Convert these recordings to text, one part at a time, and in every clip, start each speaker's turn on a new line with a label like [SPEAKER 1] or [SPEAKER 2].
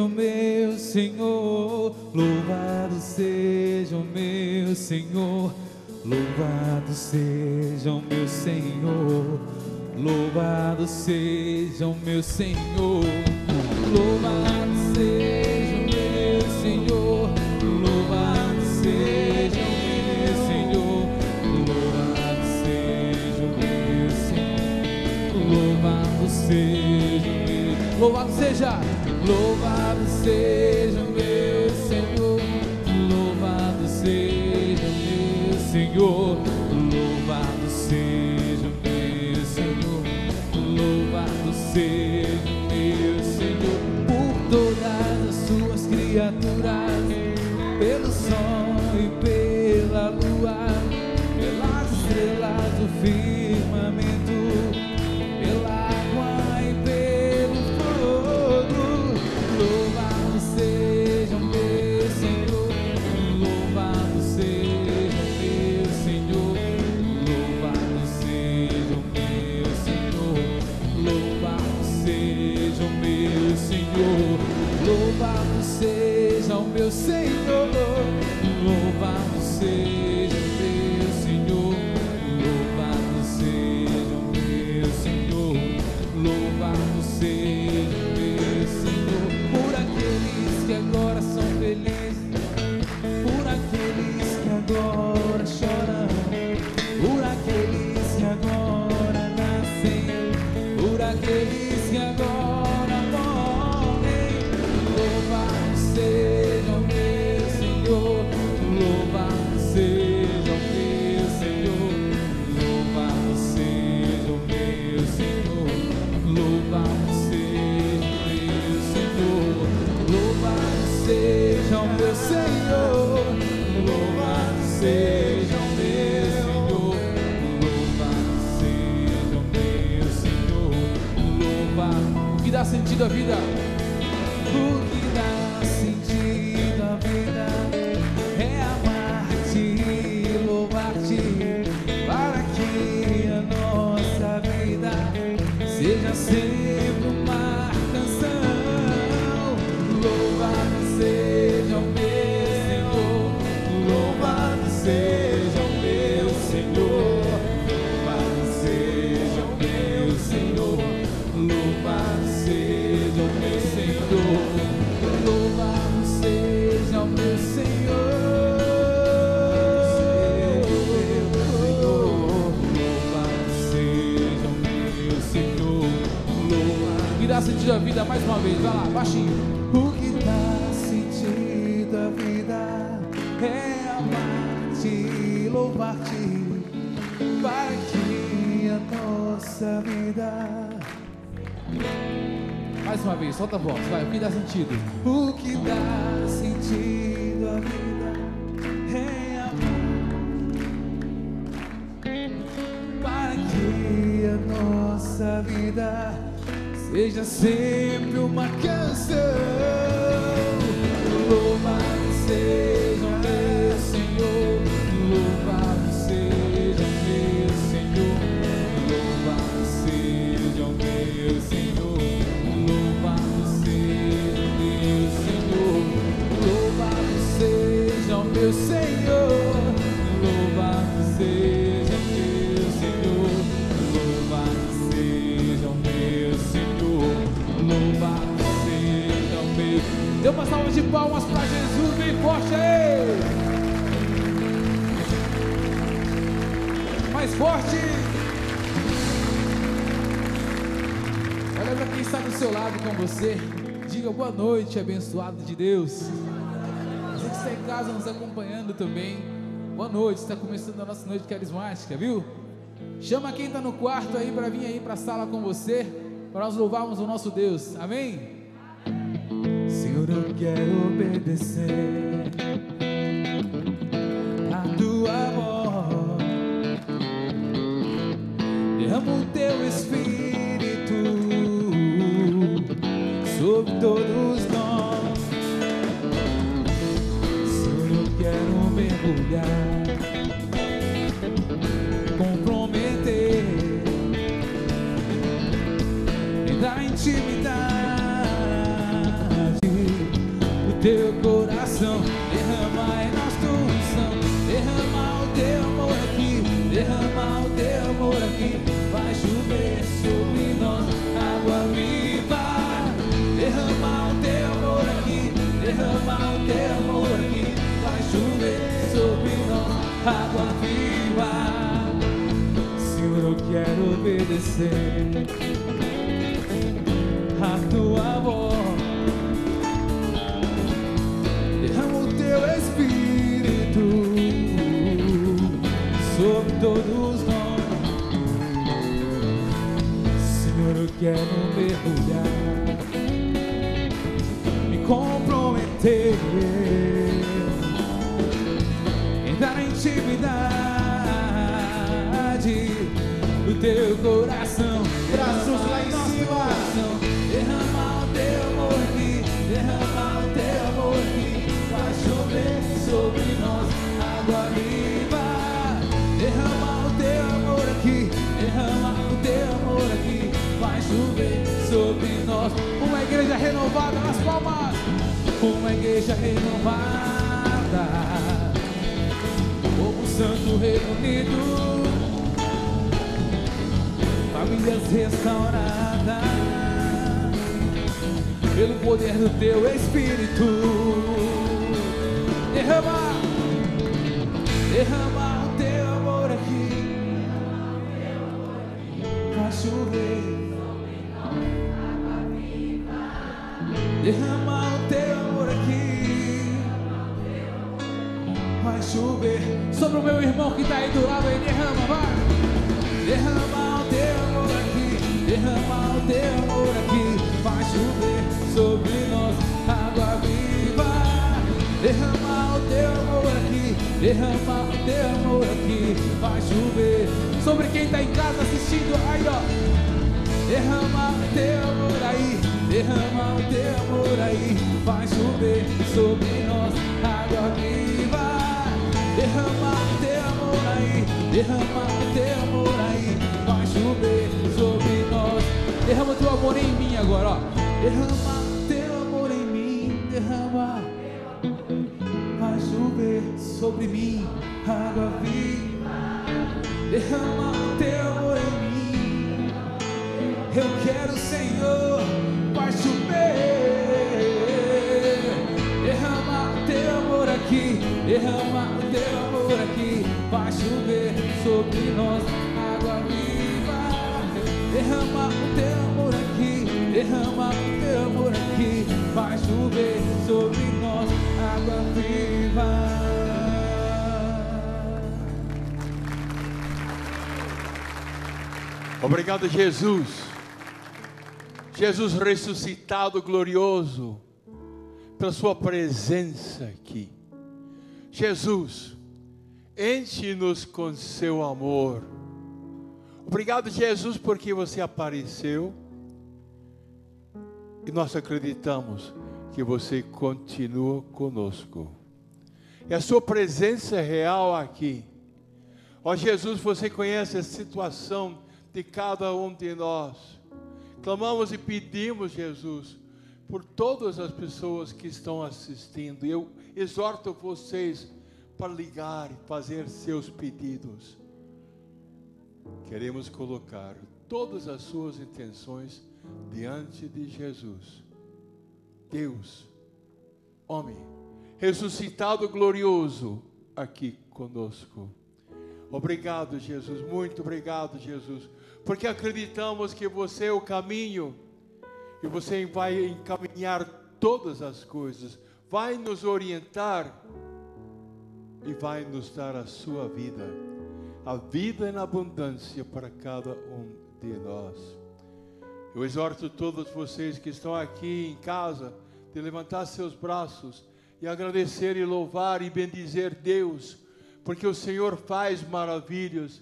[SPEAKER 1] o meu Senhor, louvado seja o meu Senhor, louvado seja o meu Senhor, louvado seja o meu Senhor, louvado seja o meu Senhor, louvado seja o meu Senhor, louvado seja o meu Senhor, louvado seja o meu, louvado seja o meu Senhor, louvado seja o meu Senhor, louvado seja o meu Senhor, louvado seja o meu Senhor, por todas as suas criaturas, pelo sol e pela lua, pelas estrelas do firmamento, pela água e pelo fogo. Louvado seja o meu Senhor, louvado seja o meu Senhor, louvado seja o meu Senhor, louvado seja o meu Senhor, louvado seja o meu Senhor, louvado seja o meu Senhor, louvado seja o meu Senhor, louvado seja o meu Senhor, por aqueles que agora são felizes, por aqueles que agora choram, por aqueles que agora nascem, por aqueles que agora morrem. Louvado seja o meu Senhor, louvado seja o meu Senhor, louvado seja o meu Senhor, louvado seja o meu Senhor, louvado seja o meu Senhor, louvado seja o meu Senhor, louvado seja o meu Senhor, louvado. O que dá sentido à vida? O que dá sentido à vida é amar-te e louvar-te, para que a nossa vida seja sempre uma canção. Louvado seja o meu Senhor, louvado seja o meu Senhor, louvado seja o meu Senhor, louvado seja o meu Senhor, louvado seja o meu Senhor, louvado seja o meu Senhor, louvado. Que dá sentido à vida mais uma vez, vai lá, baixinho. O que dá sentido à vida é amar-te e louvar-te, para que a nossa vida. Mais uma vez, solta a voz, vai, o que dá sentido? O que dá sentido à vida é amar, para que a nossa vida seja sempre uma canção. Louvado seja o meu Senhor, louvado seja o meu Senhor, louvado seja o meu Senhor, louvado seja o meu Senhor, louvado seja o meu Senhor, louvado seja o meu Senhor, louvado seja o meu Senhor, louvado seja o meu. Dê uma salva de palmas para Jesus bem forte aí. Mais forte. Olha para quem está do seu lado com você, diga boa noite, abençoado de Deus. Você que está em casa nos acompanhando também, boa noite, está começando a nossa noite carismática, viu? Chama quem está no quarto aí para vir aí para a sala com você, para nós louvarmos o nosso Deus, amém? Senhor, eu quero obedecer a tua voz, derrama o teu Espírito sobre todos nós. Senhor, eu quero mergulhar, comprometer, entrar em intimidade teu coração, derrama em nós tua unção, derrama o teu amor aqui, derrama o teu amor aqui, vai chover sobre nós água viva, derrama o teu amor aqui, derrama o teu amor aqui, vai chover sobre nós água viva. Senhor, eu quero obedecer a tua voz, derrama o teu Espírito sobre todos nós. Senhor, eu quero mergulhar, me comprometer, entrar na intimidade do teu coração,
[SPEAKER 2] braços lá em cima,
[SPEAKER 1] derrama o teu amor aqui, derrama o teu amor aqui, vai chover sobre nós água viva, derrama o teu amor aqui, derrama o teu amor aqui, vai chover sobre nós. Uma igreja renovada nas palmas, uma igreja renovada, povo santo reunido, famílias restauradas pelo poder do teu Espírito. Derrama o teu amor aqui, vai chover, derrama o teu amor aqui, vai chover sobre o meu irmão que está aí do lado aí, derrama, vai, derrama o teu amor aqui, derrama o teu amor aqui, vai chover sobre nós água viva, derrama o teu amor aqui, derrama o teu amor aqui, vai chover sobre quem está em casa assistindo aí, ó, derrama o teu amor aí, derrama o teu amor aí, vai chover sobre nós água viva, derrama o teu amor aí, derrama o teu amor aí, vai chover sobre nós. Derrama o teu amor em mim agora, ó. Derrama o teu amor em mim, derrama, vai chover sobre mim água viva, derrama o teu amor em mim, eu quero, Senhor, vai chover, derrama o teu amor aqui, derrama o teu amor aqui, vai chover sobre nós água viva, derrama o teu amor aqui, derrama o teu amor aqui, vai chover sobre nós água viva.
[SPEAKER 3] Obrigado, Jesus. Jesus ressuscitado, glorioso, pela sua presença aqui. Jesus, enche-nos com seu amor. Obrigado, Jesus, porque você apareceu e nós acreditamos que você continua conosco. E a sua presença é real aqui. Ó Jesus, você conhece a situação de cada um de nós. Clamamos e pedimos, Jesus, por todas as pessoas que estão assistindo. Eu exorto vocês para ligar e fazer seus pedidos. Queremos colocar todas as suas intenções diante de Jesus. Deus, homem, ressuscitado glorioso, aqui conosco. Obrigado, Jesus, muito obrigado, Jesus, porque acreditamos que você é o caminho e você vai encaminhar todas as coisas, vai nos orientar e vai nos dar a sua vida, a vida em abundância para cada um de nós. Eu exorto todos vocês que estão aqui em casa de levantar seus braços e agradecer e louvar e bendizer Deus, porque o Senhor faz maravilhas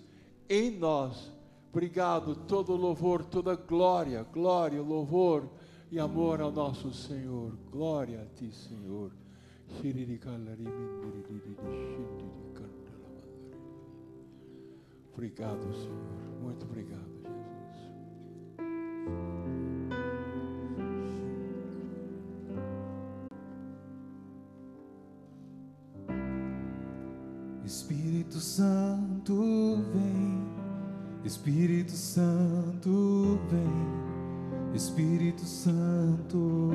[SPEAKER 3] em nós. Obrigado, todo louvor, toda glória, louvor e amor ao nosso Senhor. Glória a Ti, Senhor. Obrigado, Senhor. Muito obrigado, Jesus.
[SPEAKER 1] Espírito Santo vem, Espírito Santo vem, Espírito Santo.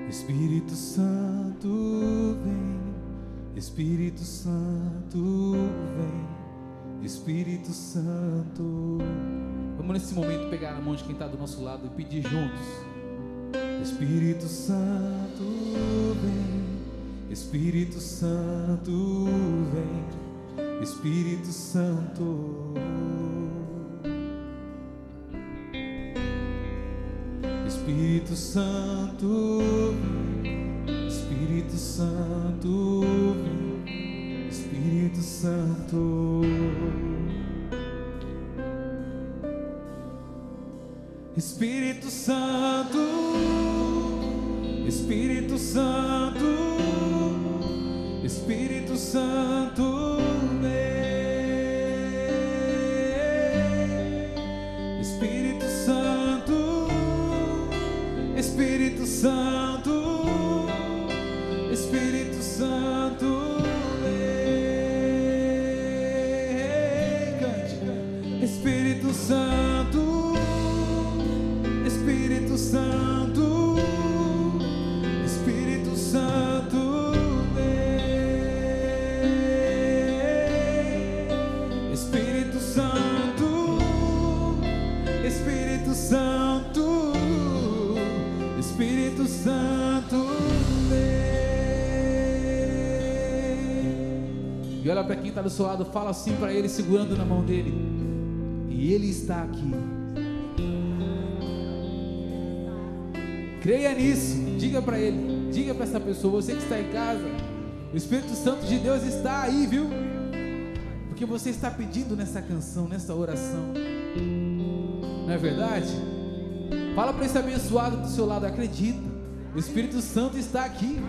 [SPEAKER 1] Espírito Santo vem, Espírito Santo vem, Espírito Santo. Vamos nesse momento pegar a mão de quem está do nosso lado e pedir juntos. Espírito Santo vem, Espírito Santo vem, Espírito Santo. Espírito Santo vem, Espírito Santo vem, Espírito Santo. Espírito Santo, Espírito Santo, Espírito Santo vem, Espírito Santo, Espírito Santo, Espírito Santo vem, cante, Espírito Santo, Espírito Santo, Espírito Santo vem, Espírito Santo, Espírito Santo, Espírito Santo vem. E olha para quem está do seu lado, fala assim para ele, segurando na mão dele: e ele está aqui. Creia nisso, diga para ele, diga para essa pessoa, você que está em casa, o Espírito Santo de Deus está aí, viu? Porque você está pedindo nessa canção, nessa oração, não é verdade? Fala para esse abençoado do seu lado, acredita, o Espírito Santo está aqui,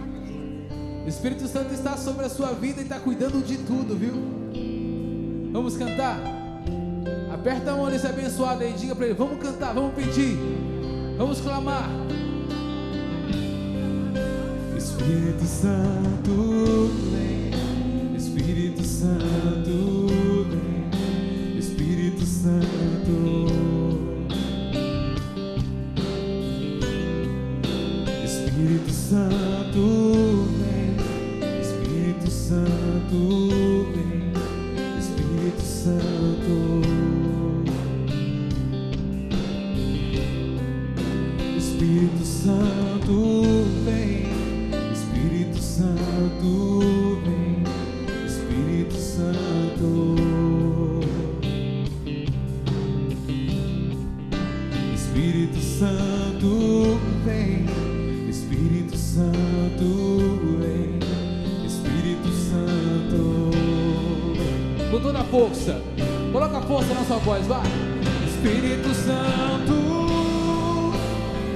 [SPEAKER 1] o Espírito Santo está sobre a sua vida e está cuidando de tudo, viu? Vamos cantar? Aperta a mão desse abençoado aí, diga para ele, vamos cantar, vamos pedir, vamos clamar. Espírito Santo vem, Espírito Santo vem, Espírito Santo. Espírito Santo vem, Espírito Santo vem, Espírito Santo. Espírito Santo vem, Espírito Santo vem, Espírito Santo. Espírito Santo vem, Espírito Santo vem, Espírito Santo. Com toda a força, coloca a força na sua voz, vai. Espírito Santo,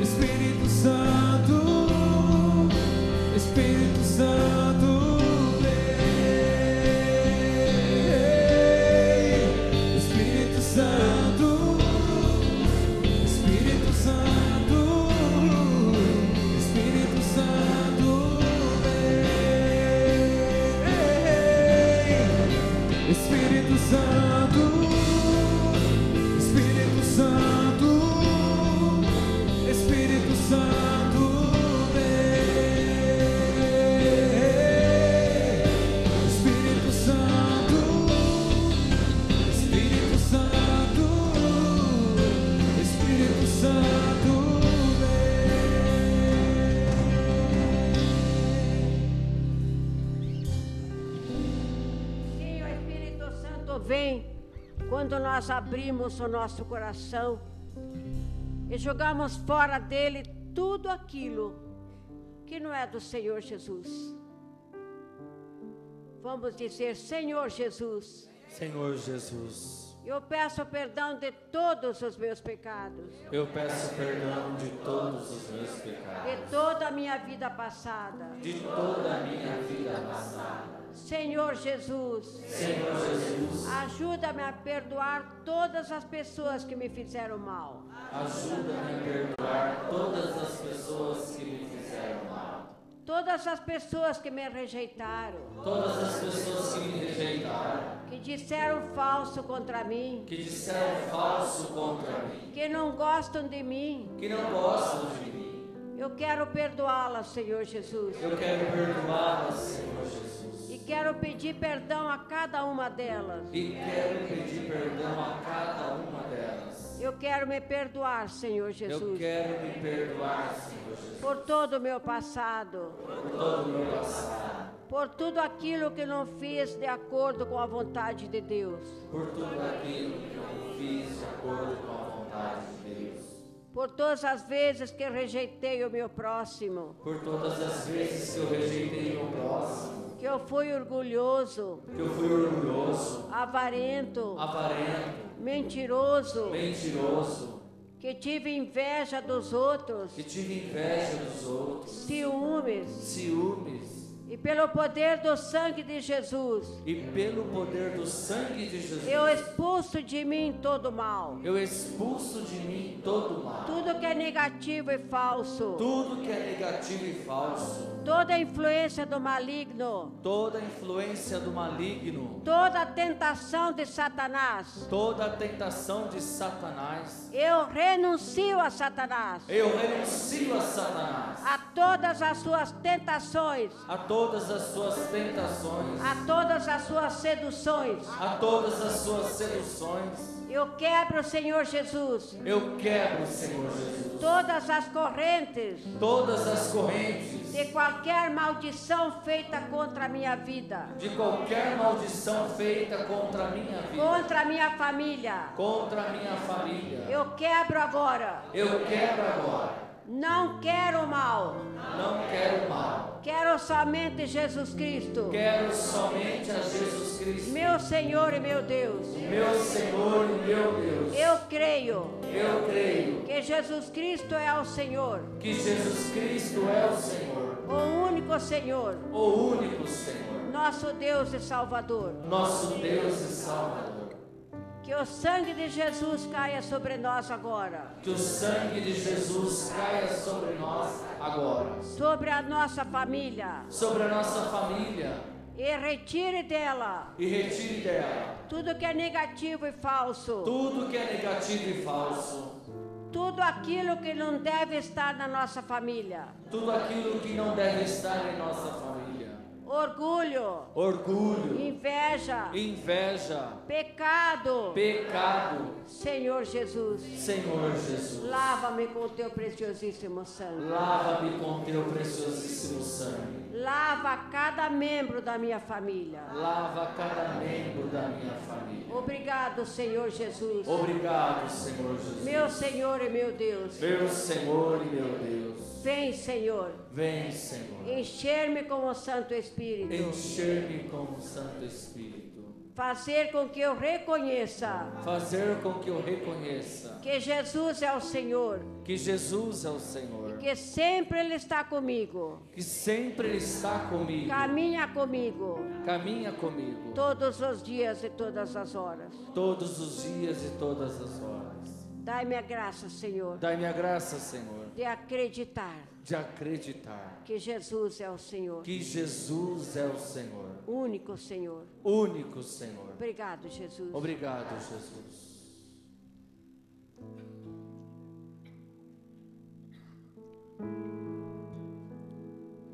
[SPEAKER 1] Espírito Santo, Espírito Santo vem, Espírito Santo, Espírito Santo, Espírito Santo vem, Espírito Santo, Espírito Santo, Espírito Santo vem, Espírito Santo, Espírito Santo, Espírito Santo
[SPEAKER 4] Sim, o Espírito Santo vem quando nós abrimos o nosso coração e jogamos fora dele tudo aquilo que não é do Senhor Jesus. Vamos dizer: Senhor Jesus,
[SPEAKER 5] Senhor Jesus,
[SPEAKER 4] eu peço perdão de todos os meus pecados,
[SPEAKER 5] eu peço perdão de todos os meus
[SPEAKER 4] de
[SPEAKER 5] pecados,
[SPEAKER 4] toda a minha vida passada.
[SPEAKER 5] de toda a minha vida passada.
[SPEAKER 4] Senhor Jesus,
[SPEAKER 5] Senhor Jesus,
[SPEAKER 4] ajuda-me a perdoar todas as pessoas que me fizeram mal.
[SPEAKER 5] ajuda-me a perdoar todas as pessoas que me fizeram mal.
[SPEAKER 4] todas as pessoas que me rejeitaram,
[SPEAKER 5] todas as pessoas que me rejeitaram,
[SPEAKER 4] que disseram falso contra mim,
[SPEAKER 5] que disseram falso contra mim,
[SPEAKER 4] que não gostam de mim.
[SPEAKER 5] que não gostam de mim.
[SPEAKER 4] Eu quero perdoá-las, Senhor Jesus.
[SPEAKER 5] Eu quero perdoá-las, Senhor Jesus.
[SPEAKER 4] E quero pedir perdão a cada uma delas.
[SPEAKER 5] E quero pedir perdão a cada uma delas.
[SPEAKER 4] Eu quero me perdoar, Senhor
[SPEAKER 5] Eu
[SPEAKER 4] Jesus,
[SPEAKER 5] quero me perdoar, Senhor Jesus,
[SPEAKER 4] por todo o meu passado,
[SPEAKER 5] por todo o meu passado,
[SPEAKER 4] por tudo aquilo que não fiz de acordo com a vontade de Deus,
[SPEAKER 5] por tudo aquilo que eu fiz de acordo com a vontade de Deus,
[SPEAKER 4] por todas as vezes que rejeitei o meu próximo,
[SPEAKER 5] por todas as vezes que eu rejeitei o meu próximo,
[SPEAKER 4] que eu fui orgulhoso,
[SPEAKER 5] que eu fui orgulhoso,
[SPEAKER 4] avarento,
[SPEAKER 5] avarento,
[SPEAKER 4] mentiroso,
[SPEAKER 5] mentiroso,
[SPEAKER 4] que tive inveja dos outros,
[SPEAKER 5] que tive inveja dos outros,
[SPEAKER 4] ciúmes,
[SPEAKER 5] ciúmes,
[SPEAKER 4] e pelo poder do sangue de Jesus,
[SPEAKER 5] e pelo poder do sangue de Jesus,
[SPEAKER 4] eu expulso de mim todo mal,
[SPEAKER 5] eu expulso de mim todo o mal,
[SPEAKER 4] tudo que é negativo e falso,
[SPEAKER 5] tudo que é negativo e falso,
[SPEAKER 4] toda influência do maligno,
[SPEAKER 5] toda a influência do maligno,
[SPEAKER 4] toda a tentação de Satanás.
[SPEAKER 5] toda a tentação de Satanás.
[SPEAKER 4] Eu renuncio a Satanás,
[SPEAKER 5] Eu renuncio a Satanás,
[SPEAKER 4] a todas as suas tentações,
[SPEAKER 5] a todas as suas tentações,
[SPEAKER 4] a todas as suas seduções.
[SPEAKER 5] a todas as suas seduções.
[SPEAKER 4] Eu quebro, Senhor Jesus,
[SPEAKER 5] Eu quebro, Senhor Jesus,
[SPEAKER 4] todas as correntes
[SPEAKER 5] todas as correntes
[SPEAKER 4] de qualquer maldição feita contra a minha vida,
[SPEAKER 5] de qualquer maldição feita contra a minha vida,
[SPEAKER 4] contra a minha família.
[SPEAKER 5] contra a minha família.
[SPEAKER 4] Eu quebro agora.
[SPEAKER 5] Eu quebro agora.
[SPEAKER 4] Não quero mal.
[SPEAKER 5] Não quero mal.
[SPEAKER 4] Quero somente Jesus Cristo,
[SPEAKER 5] Quero somente a Jesus Cristo,
[SPEAKER 4] meu Senhor e meu Deus.
[SPEAKER 5] meu Senhor e meu Deus.
[SPEAKER 4] Eu creio
[SPEAKER 5] Eu creio
[SPEAKER 4] que Jesus Cristo é o Senhor,
[SPEAKER 5] que Jesus Cristo é o Senhor,
[SPEAKER 4] o único Senhor,
[SPEAKER 5] o único Senhor,
[SPEAKER 4] nosso Deus e Salvador.
[SPEAKER 5] nosso Deus e Salvador.
[SPEAKER 4] Que o sangue de Jesus caia sobre nós agora,
[SPEAKER 5] Que o sangue de Jesus caia sobre nós agora,
[SPEAKER 4] sobre a nossa família,
[SPEAKER 5] sobre a nossa família,
[SPEAKER 4] e retire dela
[SPEAKER 5] e retire dela
[SPEAKER 4] tudo que é negativo e falso,
[SPEAKER 5] tudo que é negativo e falso,
[SPEAKER 4] tudo aquilo que não deve estar na nossa família.
[SPEAKER 5] tudo aquilo que não deve estar em nossa família.
[SPEAKER 4] Orgulho,
[SPEAKER 5] Orgulho,
[SPEAKER 4] inveja,
[SPEAKER 5] inveja,
[SPEAKER 4] pecado.
[SPEAKER 5] pecado.
[SPEAKER 4] Senhor Jesus,
[SPEAKER 5] Senhor Jesus,
[SPEAKER 4] lava-me com o teu preciosíssimo sangue.
[SPEAKER 5] lava-me com teu preciosíssimo sangue.
[SPEAKER 4] Lava cada membro da minha família.
[SPEAKER 5] Lava cada membro da minha família.
[SPEAKER 4] Obrigado, Senhor Jesus,
[SPEAKER 5] Obrigado, Senhor Jesus.
[SPEAKER 4] meu Senhor e meu Deus.
[SPEAKER 5] Meu Senhor e meu Deus.
[SPEAKER 4] Vem, Senhor,
[SPEAKER 5] Vem, Senhor.
[SPEAKER 4] encher-me com o Santo Espírito.
[SPEAKER 5] Encher-me com o Santo Espírito.
[SPEAKER 4] Fazer com que eu reconheça
[SPEAKER 5] Fazer com que eu reconheça
[SPEAKER 4] que Jesus é o Senhor,
[SPEAKER 5] que Jesus é o Senhor.
[SPEAKER 4] que sempre Ele está comigo,
[SPEAKER 5] Que sempre Ele está comigo.
[SPEAKER 4] caminha comigo
[SPEAKER 5] Caminha comigo.
[SPEAKER 4] todos os dias e todas as horas.
[SPEAKER 5] Todos os dias e todas as horas.
[SPEAKER 4] Dai-me a graça, Senhor,
[SPEAKER 5] Dai-me a graça, Senhor,
[SPEAKER 4] de acreditar
[SPEAKER 5] de acreditar
[SPEAKER 4] que Jesus é o Senhor,
[SPEAKER 5] que Jesus é o Senhor.
[SPEAKER 4] único Senhor.
[SPEAKER 5] Único Senhor.
[SPEAKER 4] Obrigado, Jesus.
[SPEAKER 5] Obrigado, Jesus.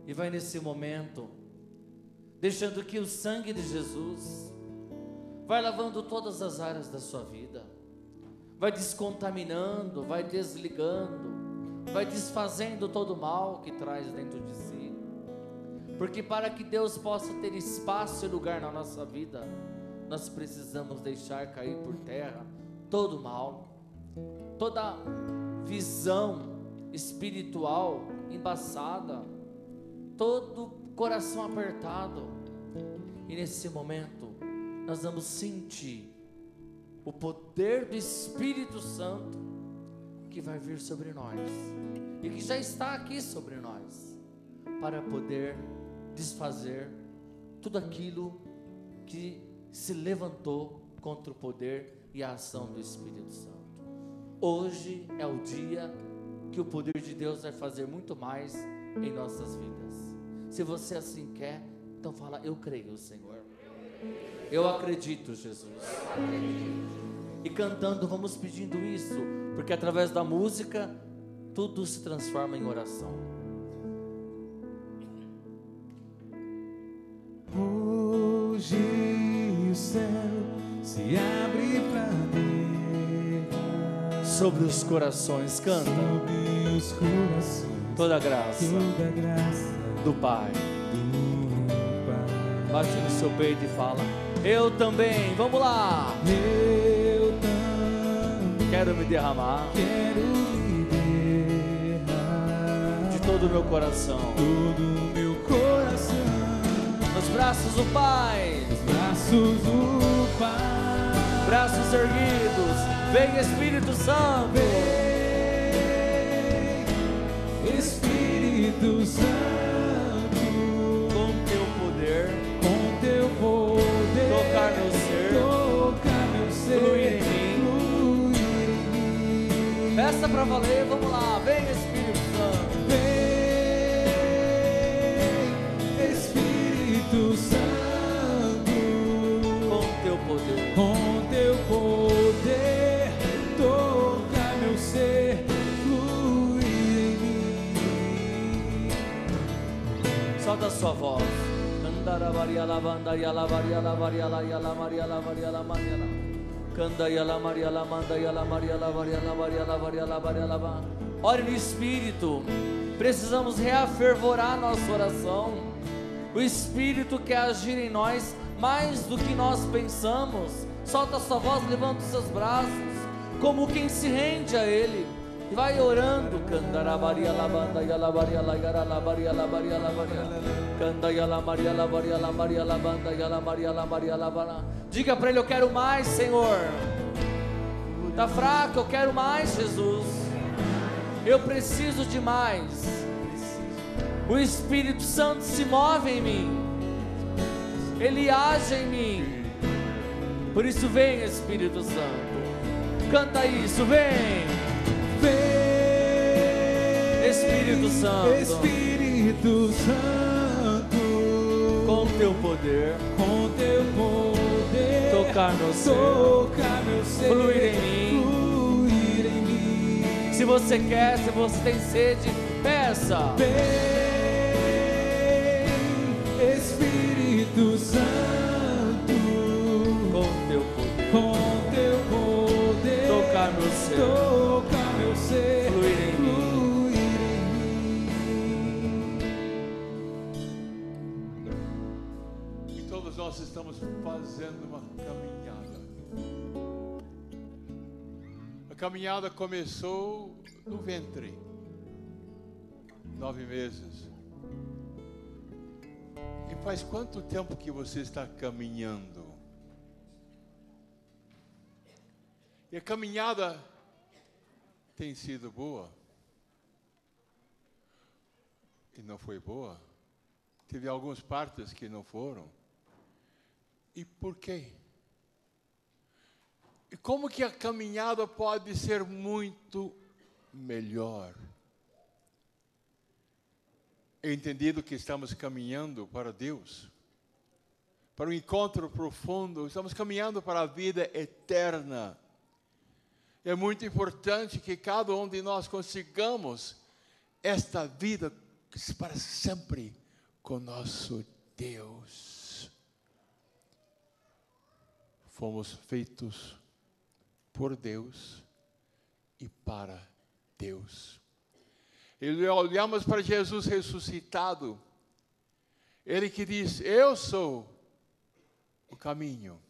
[SPEAKER 5] E vai nesse momento, deixando que o sangue de Jesus vai lavando todas as áreas da sua vida, vai descontaminando, vai desligando, vai desfazendo todo o mal que traz dentro de si. Porque para que Deus possa ter espaço e lugar na nossa vida, nós precisamos deixar cair por terra todo o mal, toda visão espiritual embaçada, todo coração apertado. E nesse momento nós vamos sentir o poder do Espírito Santo que vai vir sobre nós e que já está aqui sobre nós, para poder desfazer tudo aquilo que se levantou contra o poder e a ação do Espírito Santo. Hoje é o dia que o poder de Deus vai fazer muito mais em nossas vidas. Se você assim quer, então fala: eu creio, Senhor. Eu acredito, Jesus. E cantando, vamos pedindo isso, porque através da música, tudo se transforma em oração.
[SPEAKER 1] Hoje o céu se abre pra derramar
[SPEAKER 5] Sobre os corações, canta.
[SPEAKER 1] sobre os corações
[SPEAKER 5] Toda a graça
[SPEAKER 1] toda a graça
[SPEAKER 5] do Pai.
[SPEAKER 1] do Pai.
[SPEAKER 5] Bate no seu peito e fala: eu também, vamos lá.
[SPEAKER 1] Eu também
[SPEAKER 5] Quero me derramar
[SPEAKER 1] quero me derramar
[SPEAKER 5] de todo o meu coração
[SPEAKER 1] todo o meu coração
[SPEAKER 5] nos braços do Pai.
[SPEAKER 1] nos braços do Pai.
[SPEAKER 5] Braços erguidos, vem Espírito Santo.
[SPEAKER 1] Vem, Espírito Santo,
[SPEAKER 5] Com teu poder,
[SPEAKER 1] com teu poder,
[SPEAKER 5] tocar meu ser,
[SPEAKER 1] tocar meu ser,
[SPEAKER 5] fluir em mim.
[SPEAKER 1] fluir em mim.
[SPEAKER 5] Peça pra valer, vamos lá, vem Espírito Santo.
[SPEAKER 1] Vem, Espírito Santo,
[SPEAKER 5] Com teu poder,
[SPEAKER 1] com teu poder, tocar meu ser, fluir em mim.
[SPEAKER 5] solta a sua voz. Candara varia lavanda e la varia la varia la ya la maria la varia la maria la. Canda ya la maria la manda ya la maria la varia la varia la varia la varia la va. Ore no Espírito. Precisamos reafervorar nossa oração. O Espírito quer agir em nós mais do que nós pensamos. Solta a sua voz, levanta os seus braços, como quem se rende a Ele. E vai orando. Candara varia la banda ya la varia la gara la varia la varia la varia. Canda ya la maria la varia la maria la banda ya la maria la maria la varia. Diga para Ele: eu quero mais, Senhor. Tá fraco, eu quero mais, Jesus. Eu preciso de mais. O Espírito Santo se move em mim. Ele age em mim. Por isso vem, Espírito Santo. Canta isso, vem.
[SPEAKER 1] Vem,
[SPEAKER 5] Espírito Santo.
[SPEAKER 1] Espírito Santo,
[SPEAKER 5] Com teu poder,
[SPEAKER 1] com teu poder,
[SPEAKER 5] tocar meu ser,
[SPEAKER 1] tocar meu ser,
[SPEAKER 5] fluir em mim.
[SPEAKER 1] fluir em mim.
[SPEAKER 5] Se você quer, se você tem sede, peça.
[SPEAKER 1] Vem, Espírito Santo,
[SPEAKER 5] Com teu poder,
[SPEAKER 1] com teu poder,
[SPEAKER 5] tocar meu ser,
[SPEAKER 1] tocar meu ser,
[SPEAKER 5] fluir em mim.
[SPEAKER 1] fluir em mim.
[SPEAKER 3] E todos nós estamos fazendo uma caminhada. A caminhada começou no ventre, 9 meses. E faz quanto tempo que você está caminhando? E a caminhada tem sido boa? E não foi boa? Teve algumas partes que não foram. E por quê? E como que a caminhada pode ser muito melhor? É entendido que estamos caminhando para Deus, para um encontro profundo, estamos caminhando para a vida eterna. É muito importante que cada um de nós consigamos esta vida para sempre com nosso Deus. Fomos feitos por Deus e para Deus. E olhamos para Jesus ressuscitado, Ele que diz: eu sou o caminho.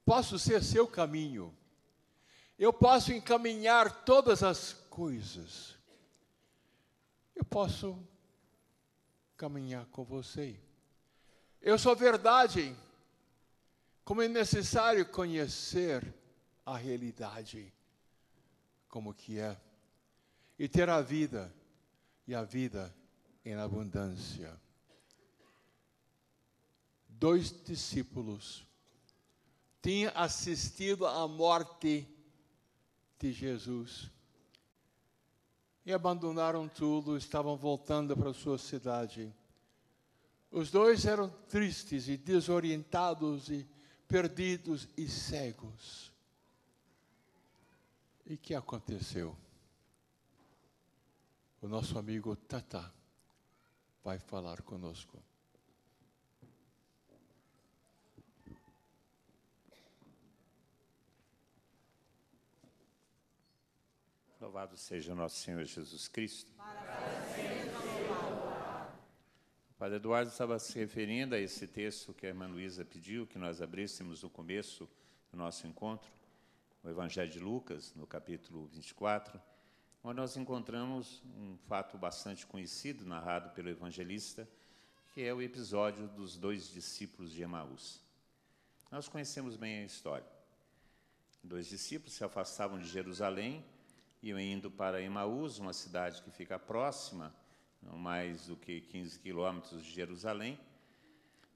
[SPEAKER 3] Posso ser seu caminho. Eu posso encaminhar todas as coisas. Eu posso caminhar com você. Eu sou verdade. Como é necessário conhecer a realidade, como que é, e ter a vida, e a vida em abundância. 2 discípulos tinham assistido à morte de Jesus. e abandonaram tudo, estavam voltando para sua cidade. Os dois eram tristes e desorientados e perdidos e cegos. E o que aconteceu? O nosso amigo Tata vai falar conosco.
[SPEAKER 6] Louvado seja nosso Senhor Jesus Cristo. O Padre Eduardo estava se referindo a esse texto que a irmã Luísa pediu, que nós abríssemos no começo do nosso encontro, o Evangelho de Lucas, no capítulo 24, onde nós encontramos um fato bastante conhecido, narrado pelo evangelista, que é o episódio dos 2 discípulos de Emaús. Nós conhecemos bem a história. 2 discípulos se afastavam de Jerusalém, iam indo para Emaús, uma cidade que fica próxima, não mais do que 15 quilômetros de Jerusalém.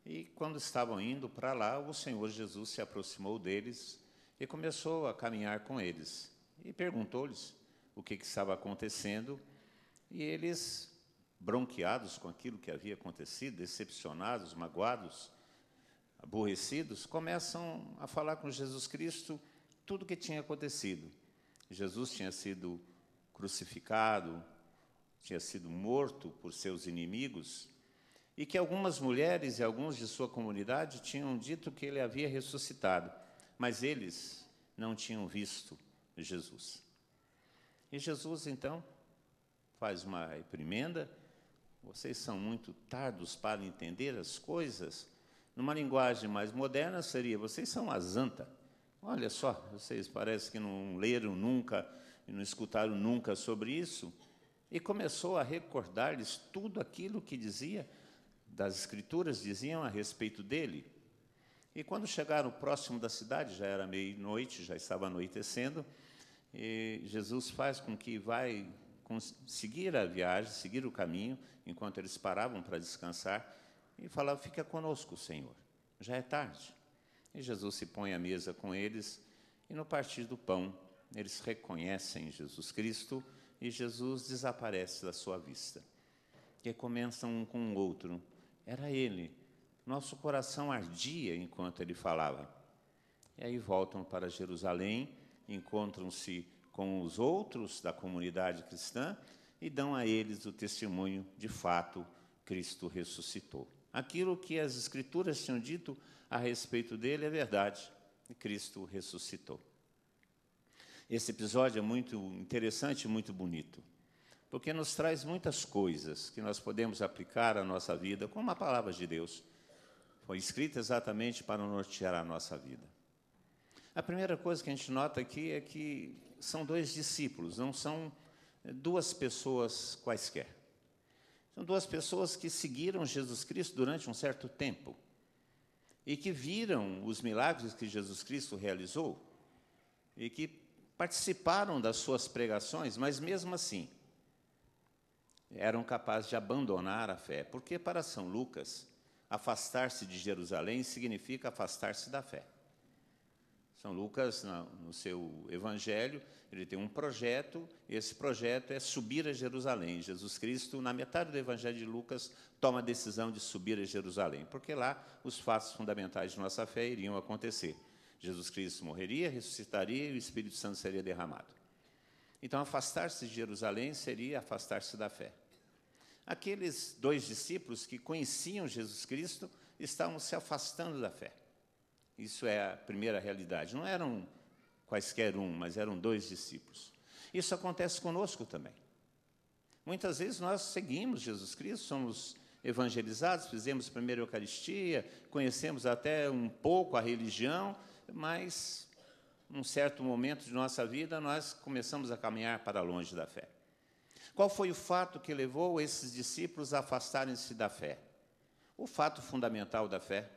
[SPEAKER 6] E quando estavam indo para lá, o Senhor Jesus se aproximou deles e começou a caminhar com eles. E perguntou-lhes o que estava acontecendo. E eles, bronqueados com aquilo que havia acontecido, decepcionados, magoados, aborrecidos, começam a falar com Jesus Cristo tudo o que tinha acontecido. Jesus tinha sido crucificado, tinha sido morto por seus inimigos, e que algumas mulheres e alguns de sua comunidade tinham dito que ele havia ressuscitado, mas eles não tinham visto Jesus. E Jesus, então, faz uma reprimenda: vocês são muito tardos para entender as coisas. Numa linguagem mais moderna seria: vocês são azanta. Olha só, vocês parecem que não leram nunca e não escutaram nunca sobre isso. E começou a recordar-lhes tudo aquilo que dizia, das Escrituras diziam a respeito dele. E quando chegaram próximo da cidade, já era meia-noite, já estava anoitecendo, e Jesus faz com que vai seguir a viagem, seguir o caminho, enquanto eles paravam para descansar, e falava: fica conosco, Senhor, já é tarde. E Jesus se põe à mesa com eles, e no partir do pão, eles reconhecem Jesus Cristo, e Jesus desaparece da sua vista. E começam um com o outro: era ele. Nosso coração ardia enquanto ele falava. E aí voltam para Jerusalém, encontram-se com os outros da comunidade cristã e dão a eles o testemunho: de fato, Cristo ressuscitou. Aquilo que as Escrituras tinham dito a respeito dele é verdade, e Cristo ressuscitou. Esse episódio é muito interessante e muito bonito, porque nos traz muitas coisas que nós podemos aplicar à nossa vida, como a palavra de Deus foi escrita exatamente para nortear a nossa vida. A primeira coisa que a gente nota aqui é que são 2 discípulos, não são 2 pessoas quaisquer. São 2 pessoas que seguiram Jesus Cristo durante um certo tempo e que viram os milagres que Jesus Cristo realizou e que participaram das suas pregações, mas mesmo assim eram capazes de abandonar a fé, porque para São Lucas, afastar-se de Jerusalém significa afastar-se da fé. São Lucas, no seu evangelho, ele tem um projeto, e esse projeto é subir a Jerusalém. Jesus Cristo, na metade do evangelho de Lucas, toma a decisão de subir a Jerusalém, porque lá os fatos fundamentais de nossa fé iriam acontecer. Jesus Cristo morreria, ressuscitaria e o Espírito Santo seria derramado. Então, afastar-se de Jerusalém seria afastar-se da fé. Aqueles 2 discípulos que conheciam Jesus Cristo estavam se afastando da fé. Isso é a primeira realidade. Não eram quaisquer mas eram 2 discípulos. Isso acontece conosco também. Muitas vezes nós seguimos Jesus Cristo, somos evangelizados, fizemos a primeira Eucaristia, conhecemos até um pouco a religião, mas, num certo momento de nossa vida, nós começamos a caminhar para longe da fé. Qual foi o fato que levou esses discípulos a afastarem-se da fé? O fato fundamental da fé,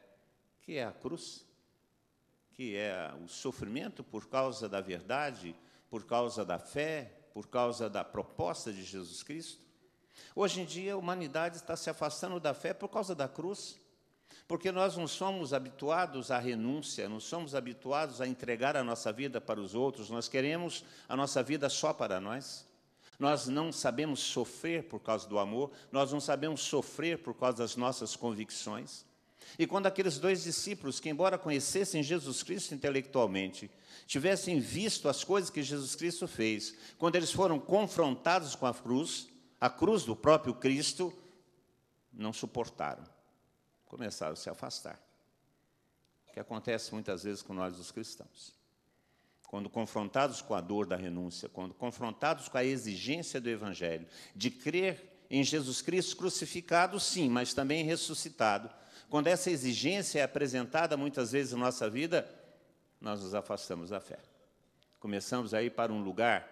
[SPEAKER 6] que é a cruz, que é o sofrimento por causa da verdade, por causa da fé, por causa da proposta de Jesus Cristo. Hoje em dia, a humanidade está se afastando da fé por causa da cruz, porque nós não somos habituados à renúncia, não somos habituados a entregar a nossa vida para os outros, nós queremos a nossa vida só para nós. nós não sabemos sofrer por causa do amor, nós não sabemos sofrer por causa das nossas convicções. E quando aqueles 2 discípulos, que embora conhecessem Jesus Cristo intelectualmente, tivessem visto as coisas que Jesus Cristo fez, quando eles foram confrontados com a cruz do próprio Cristo, não suportaram, começaram a se afastar. O que acontece muitas vezes com nós, os cristãos. Quando confrontados com a dor da renúncia, quando confrontados com a exigência do Evangelho, de crer em Jesus Cristo crucificado, sim, mas também ressuscitado, quando essa exigência é apresentada muitas vezes na nossa vida, nós nos afastamos da fé. Começamos a ir para um lugar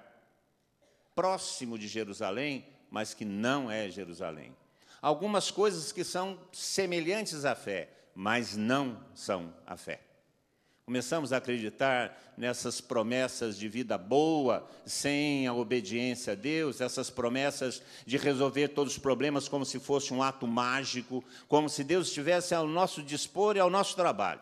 [SPEAKER 6] próximo de Jerusalém, mas que não é Jerusalém. Algumas coisas que são semelhantes à fé, mas não são a fé. Começamos a acreditar nessas promessas de vida boa, sem a obediência a Deus, essas promessas de resolver todos os problemas como se fosse um ato mágico, como se Deus estivesse ao nosso dispor e ao nosso trabalho.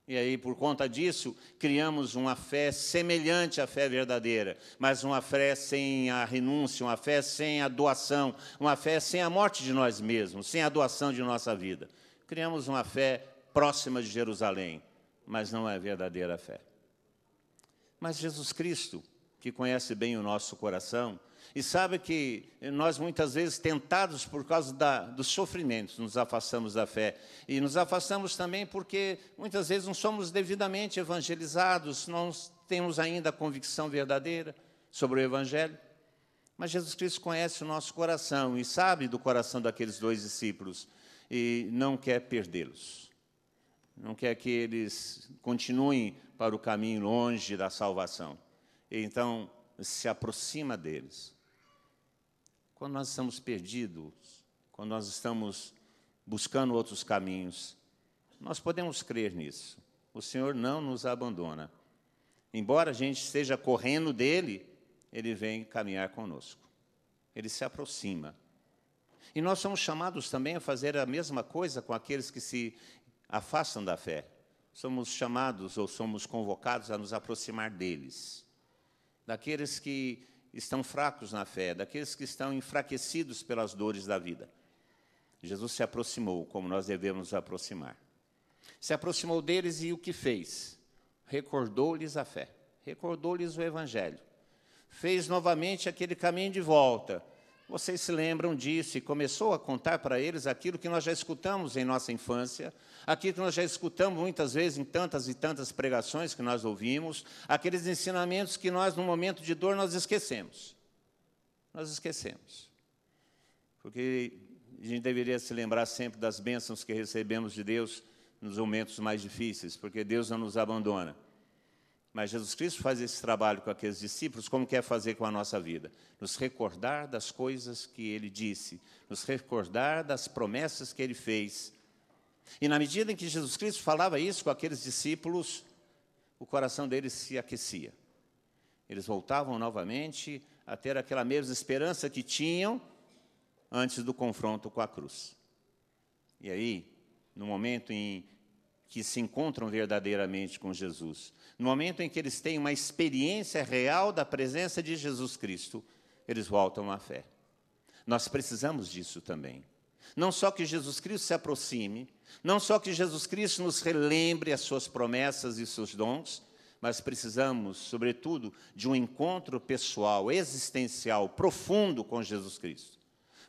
[SPEAKER 6] E aí, por conta disso, criamos uma fé semelhante à fé verdadeira, mas uma fé sem a renúncia, uma fé sem a doação, uma fé sem a morte de nós mesmos, sem a doação de nossa vida. Criamos uma fé próxima de Jerusalém, mas não é verdadeira fé. Mas Jesus Cristo, que conhece bem o nosso coração, e sabe que nós, muitas vezes, tentados por causa dos sofrimentos, nos afastamos da fé. E nos afastamos também porque, muitas vezes, não somos devidamente evangelizados, não temos ainda a convicção verdadeira sobre o Evangelho. Mas Jesus Cristo conhece o nosso coração e sabe do coração daqueles 2 discípulos e não quer perdê-los. Não quer que eles continuem para o caminho longe da salvação. E então, se aproxima deles. Quando nós estamos perdidos, quando nós estamos buscando outros caminhos, nós podemos crer nisso. O Senhor não nos abandona. Embora a gente esteja correndo dele, ele vem caminhar conosco. Ele se aproxima. E nós somos chamados também a fazer a mesma coisa com aqueles que se afastam da fé. Somos chamados ou somos convocados a nos aproximar deles, daqueles que estão fracos na fé, daqueles que estão enfraquecidos pelas dores da vida. Jesus se aproximou, como nós devemos nos aproximar. Se aproximou deles e o que fez? Recordou-lhes a fé, recordou-lhes o Evangelho. Fez novamente aquele caminho de volta. Vocês se lembram disso e começou a contar para eles aquilo que nós já escutamos em nossa infância, aquilo que nós já escutamos muitas vezes em tantas e tantas pregações que nós ouvimos, aqueles ensinamentos que nós, no momento de dor, nós esquecemos. Nós esquecemos. Porque a gente deveria se lembrar sempre das bênçãos que recebemos de Deus nos momentos mais difíceis, porque Deus não nos abandona. Mas Jesus Cristo faz esse trabalho com aqueles discípulos, como quer fazer com a nossa vida? Nos recordar das coisas que Ele disse, nos recordar das promessas que Ele fez. E na medida em que Jesus Cristo falava isso com aqueles discípulos, o coração deles se aquecia. Eles voltavam novamente a ter aquela mesma esperança que tinham antes do confronto com a cruz. E aí, no momento em que se encontram verdadeiramente com Jesus, no momento em que eles têm uma experiência real da presença de Jesus Cristo, eles voltam à fé. Nós precisamos disso também. Não só que Jesus Cristo se aproxime, não só que Jesus Cristo nos relembre as suas promessas e seus dons, mas precisamos, sobretudo, de um encontro pessoal, existencial, profundo com Jesus Cristo.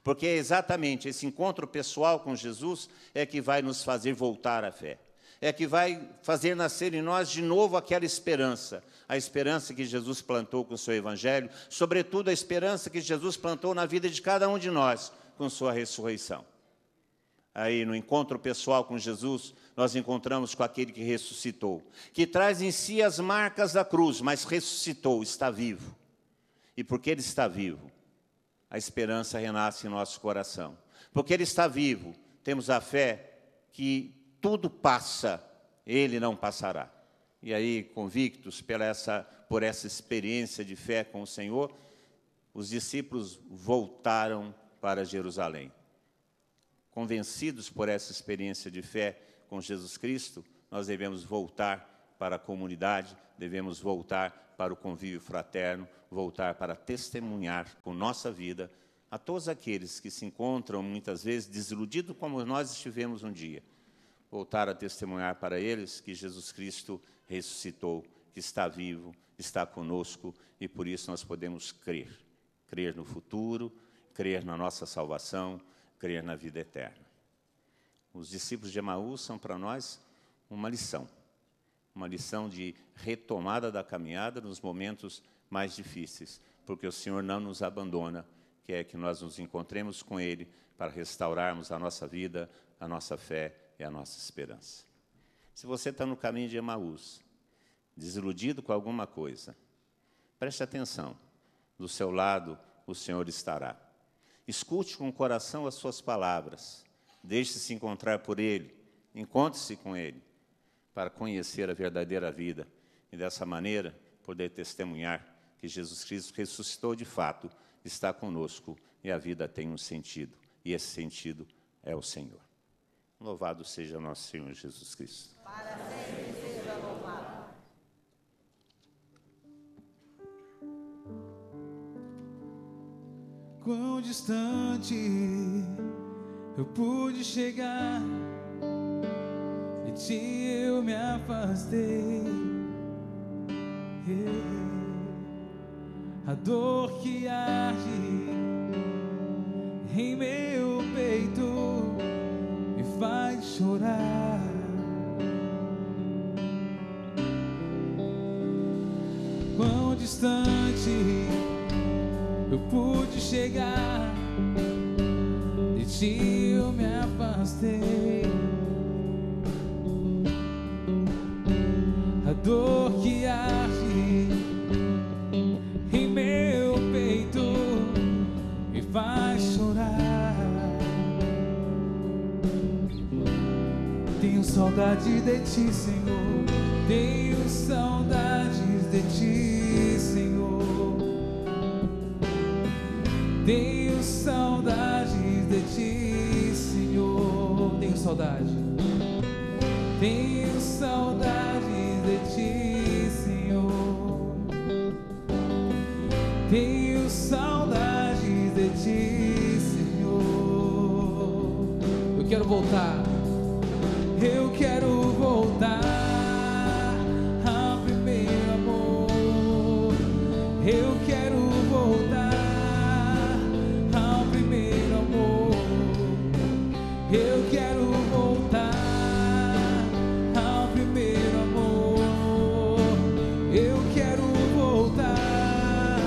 [SPEAKER 6] Porque é exatamente esse encontro pessoal com Jesus é que vai nos fazer voltar à fé. É que vai fazer nascer em nós de novo aquela esperança, a esperança que Jesus plantou com o seu Evangelho, sobretudo a esperança que Jesus plantou na vida de cada um de nós com sua ressurreição. Aí, no encontro pessoal com Jesus, nós encontramos com aquele que ressuscitou, que traz em si as marcas da cruz, mas ressuscitou, está vivo. E porque Ele está vivo, a esperança renasce em nosso coração. Porque Ele está vivo, temos a fé que tudo passa, Ele não passará. E aí, convictos por essa experiência de fé com o Senhor, os discípulos voltaram para Jerusalém. Convencidos por essa experiência de fé com Jesus Cristo, nós devemos voltar para a comunidade, devemos voltar para o convívio fraterno, voltar para testemunhar com nossa vida a todos aqueles que se encontram muitas vezes desiludidos como nós estivemos um dia. Voltar a testemunhar para eles que Jesus Cristo ressuscitou, que está vivo, está conosco, e por isso nós podemos crer. Crer no futuro, crer na nossa salvação, crer na vida eterna. Os discípulos de Emaús são para nós uma lição de retomada da caminhada nos momentos mais difíceis, porque o Senhor não nos abandona, quer que nós nos encontremos com Ele para restaurarmos a nossa vida, a nossa fé e a nossa esperança. Se você está no caminho de Emaús, desiludido com alguma coisa, preste atenção, do seu lado o Senhor estará. Escute com o coração as suas palavras, deixe-se encontrar por Ele, encontre-se com Ele, para conhecer a verdadeira vida e, dessa maneira, poder testemunhar que Jesus Cristo ressuscitou de fato, está conosco e a vida tem um sentido, e esse sentido é o Senhor. Louvado seja nosso Senhor Jesus Cristo.
[SPEAKER 7] Para sempre seja louvado.
[SPEAKER 1] Quão distante eu pude chegar, de ti eu me afastei. A dor que arde em meu peito me faz chorar. Quão distante eu pude chegar, de ti eu me afastei. A dor que arde em meu peito me faz chorar. Tenho saudade de ti, Senhor. Tenho saudades de ti, Senhor. Tenho saudades de ti, Senhor. Tenho saudade. Tenho saudades de ti, Senhor. Tenho saudades de ti, Senhor. Eu quero voltar. Eu quero voltar ao primeiro amor. Eu quero voltar ao primeiro amor. Eu quero voltar ao primeiro amor. Eu quero voltar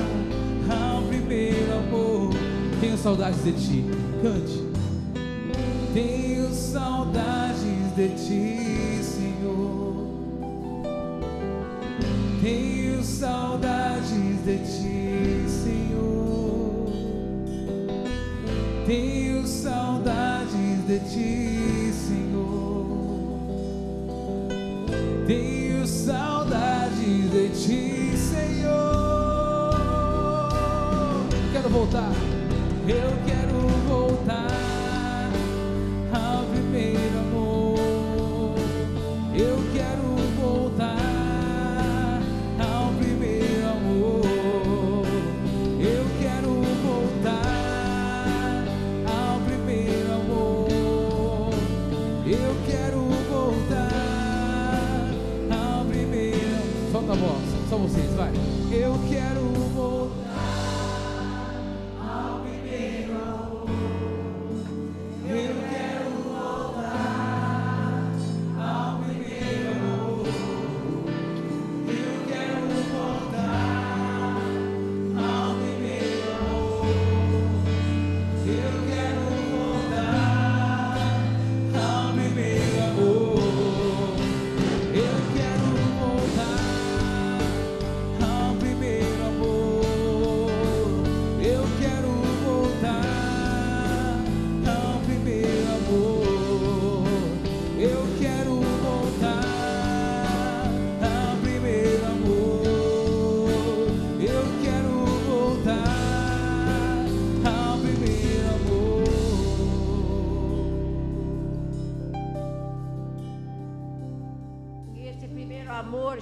[SPEAKER 1] ao primeiro amor. Tenho saudades de ti. Cante. Tenho saudades de ti, Senhor. Tenho saudades de ti, Senhor. Tenho saudades de ti, Senhor. Tenho saudades de ti, Senhor. Quero voltar. Eu quero voltar ao primeiro amor. Eu quero voltar ao primeiro amor. Eu quero voltar ao primeiro amor. Eu quero voltar ao primeiro. Solta a voz, só vocês, vai. Eu quero voltar ao primeiro amor.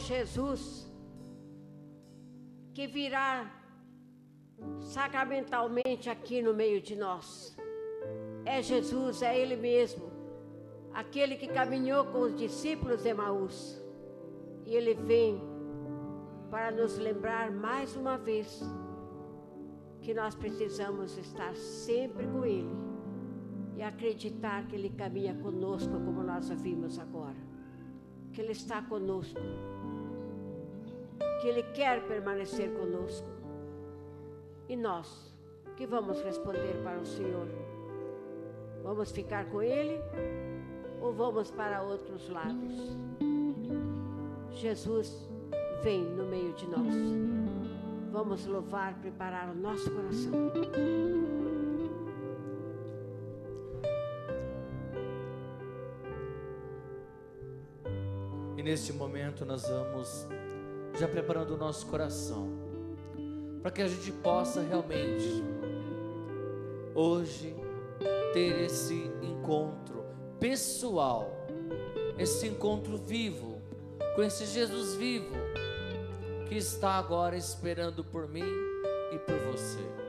[SPEAKER 4] Jesus, que virá sacramentalmente aqui no meio de nós. É Jesus, é Ele mesmo, aquele que caminhou com os discípulos de Emaús. E Ele vem para nos lembrar mais uma vez que nós precisamos estar sempre com Ele e acreditar que Ele caminha conosco, como nós ouvimos agora, que Ele está conosco, que Ele quer permanecer conosco. E nós, que vamos responder para o Senhor? Vamos ficar com Ele ou vamos para outros lados? Jesus vem no meio de nós. Vamos louvar, preparar o nosso coração.
[SPEAKER 5] E neste momento nós vamos já preparando o nosso coração, para que a gente possa realmente hoje ter esse encontro pessoal, esse encontro vivo com esse Jesus vivo que está agora esperando por mim e por você.